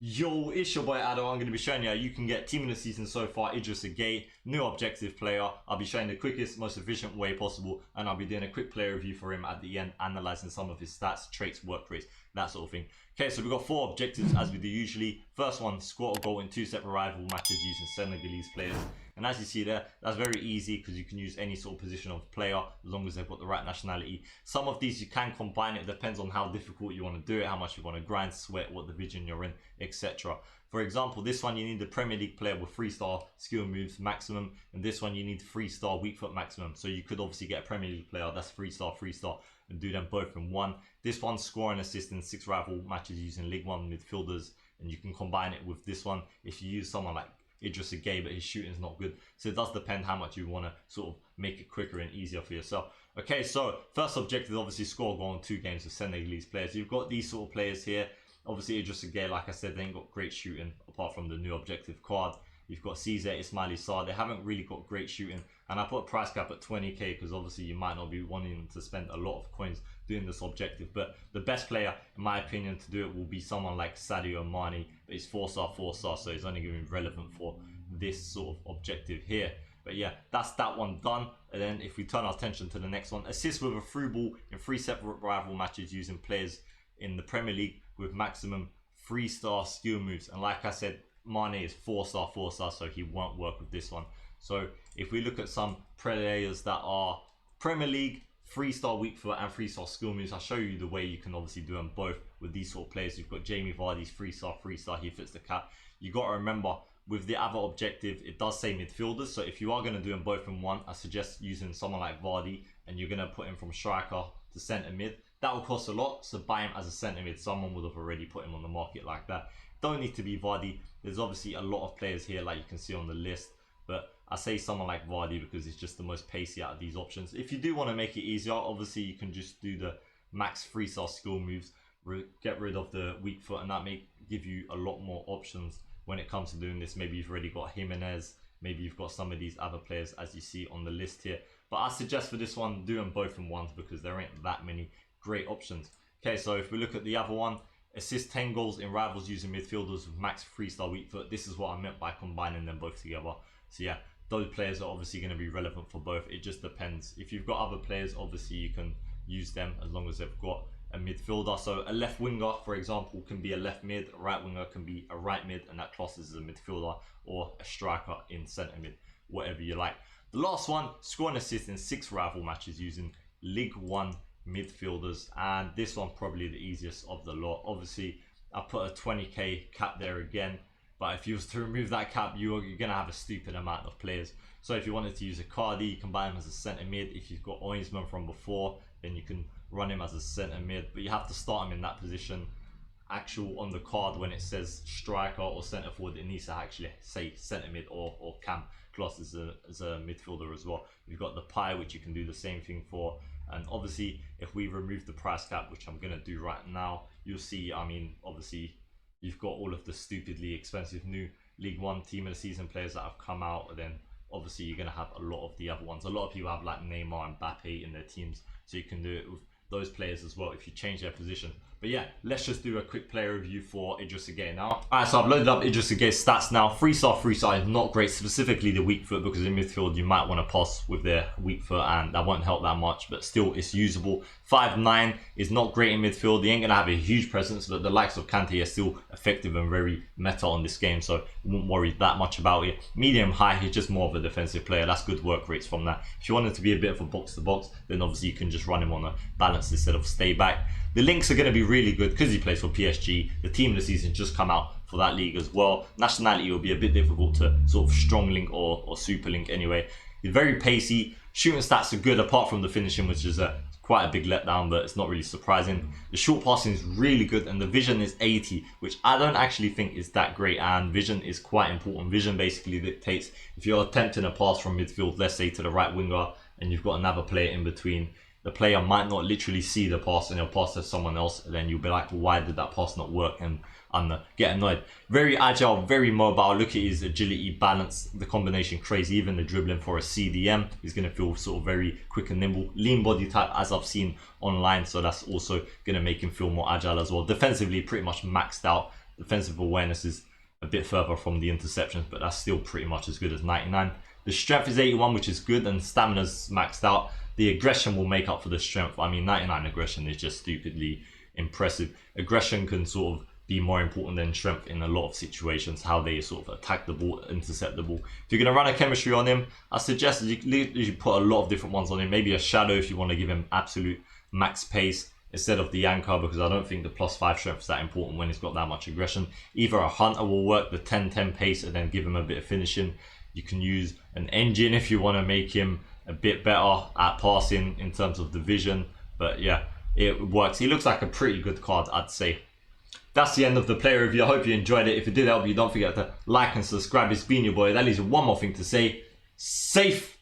Yo, it's your boy Ado. I'm going to be showing you how you can get team of the season so far, Idrissa Gueye, new objective player. I'll be showing the quickest, most efficient way possible, and I'll be doing a quick player review for him at the end, analysing some of his stats, traits, work rates, that sort of thing. Okay, so we've got 4 objectives as we do usually. First one, score a goal in 2 separate rival matches using Senegalese players. And as you see there, that's very easy because you can use any sort of position of player as long as they've got the right nationality. Some of these you can combine. It depends on how difficult you want to do it, how much you want to grind, sweat, what division you're in, etc. For example, this one you need the Premier League player with 3-star skill moves maximum, and this one you need 3-star weak foot maximum. So you could obviously get a Premier League player that's 3-star, 3-star, and do them both in one. This one, score and assist in 6 rival matches using League One midfielders, and you can combine it with this one if you use someone like Idrissa Gueye, but his shooting is not good. So it does depend how much you want to sort of make it quicker and easier for yourself. Okay, so first objective is obviously score a goal in 2 games with Senegalese players. You've got these sort of players here. Obviously Idrissa Gueye, like I said, they ain't got great shooting apart from the new objective card. You've got Caesar, Ismaili Sarr. They haven't really got great shooting, and I put a price cap at 20k because obviously you might not be wanting to spend a lot of coins doing this objective. But the best player, in my opinion, to do it will be someone like Sadio Mane. But he's 4-star, 4-star, so he's only going to be relevant for this sort of objective here. But yeah, that's that one done. And then if we turn our attention to the next one, assist with a through ball in 3 separate rival matches using players in the Premier League with maximum 3-star skill moves. And like I said, Mane is 4-star, 4-star, so he won't work with this one. So if we look at some players that are Premier League, 3-star weak foot and 3-star skill moves, I'll show you the way you can obviously do them both with these sort of players. You've got Jamie Vardy's 3-star, 3-star, he fits the cap. You got to remember, with the other objective, it does say midfielders. So if you are going to do them both in one, I suggest using someone like Vardy, and you're going to put him from striker to centre mid. That will cost a lot, so buy him as a centre mid. Someone would have already put him on the market like that. Don't need to be Vardy. There's obviously a lot of players here like you can see on the list, but I say someone like Vardy because it's just the most pacey out of these options. If you do want to make it easier, obviously you can just do the max 3-star skill moves, get rid of the weak foot, and that may give you a lot more options when it comes to doing this. Maybe you've already got Jimenez, maybe you've got some of these other players as you see on the list here. But I suggest for this one, do them both in ones because there ain't that many great options. Okay, so if we look at the other one, assist 10 goals in rivals using midfielders with max 3-star weak foot. This is what I meant by combining them both together. So yeah, those players are obviously going to be relevant for both. It just depends. If you've got other players, obviously you can use them as long as they've got a midfielder. So a left winger, for example, can be a left mid, a right winger can be a right mid, and that classes as a midfielder, or a striker in centre mid, whatever you like. The last one, score and assist in 6 rival matches using League One midfielders, and this one probably the easiest of the lot. Obviously I put a 20k cap there again, but if you was to remove that cap, you're gonna have a stupid amount of players. So if you wanted to use a Cardi, you can buy him as a centre mid. If you've got Oinsman from before, then you can run him as a centre mid, but you have to start him in that position. Actual on the card when it says striker or centre forward, it needs to actually say centre mid or cam class as a midfielder as well. You've got the pie, which you can do the same thing for. And obviously if we remove the price cap, which I'm going to do right now, you'll see, I mean, obviously you've got all of the stupidly expensive new League One team of the season players that have come out, and then obviously you're going to have a lot of the other ones. A lot of people have like Neymar and Mbappe in their teams, so you can do it with those players as well if you change their position. But yeah, let's just do a quick player review for Idrissa Gueye now. Alright, so I've loaded up Idrissa Gueye's stats now. 3-star, 3-star is not great, specifically the weak foot, because in midfield you might want to pass with their weak foot and that won't help that much, but still it's usable. 5'9" is not great in midfield. He ain't going to have a huge presence, but the likes of Kante are still effective and very meta on this game, so you won't worry that much about it. Medium high, he's just more of a defensive player. That's good work rates from that. If you want him to be a bit of a box to box, then obviously you can just run him on a balance instead of stay back. The links are going to be really good because he plays for PSG. The team of the season just come out for that league as well. Nationality will be a bit difficult to sort of strong link or super link anyway. He's very pacey. Shooting stats are good apart from the finishing, which is quite a big letdown, but it's not really surprising. The short passing is really good, and the vision is 80, which I don't actually think is that great, and vision is quite important. Vision basically dictates if you're attempting a pass from midfield, let's say to the right winger, and you've got another player in between, the player might not literally see the pass and he'll pass to someone else, and then you'll be like, well, why did that pass not work? And get annoyed. Very agile, very mobile. Look at his agility, balance, the combination crazy. Even the dribbling for a CDM, he's going to feel sort of very quick and nimble. Lean body type, as I've seen online, so that's also going to make him feel more agile as well. Defensively, pretty much maxed out. Defensive awareness is a bit further from the interceptions, but that's still pretty much as good as 99. The strength is 81, which is good, and stamina's maxed out. The aggression will make up for the strength. I mean, 99 aggression is just stupidly impressive. Aggression can sort of be more important than strength in a lot of situations, how they sort of attack the ball, intercept the ball. If you're going to run a chemistry on him, I suggest you put a lot of different ones on him. Maybe a shadow if you want to give him absolute max pace instead of the anchor, because I don't think the +5 strength is that important when he's got that much aggression. Either a hunter will work, the 10-10 pace, and then give him a bit of finishing. You can use an engine if you want to make him a bit better at passing in terms of the vision. But yeah, it works. He looks like a pretty good card, I'd say. That's the end of the player review. I hope you enjoyed it. If it did help you, don't forget to like and subscribe. It's been your boy. That leaves one more thing to say. Safe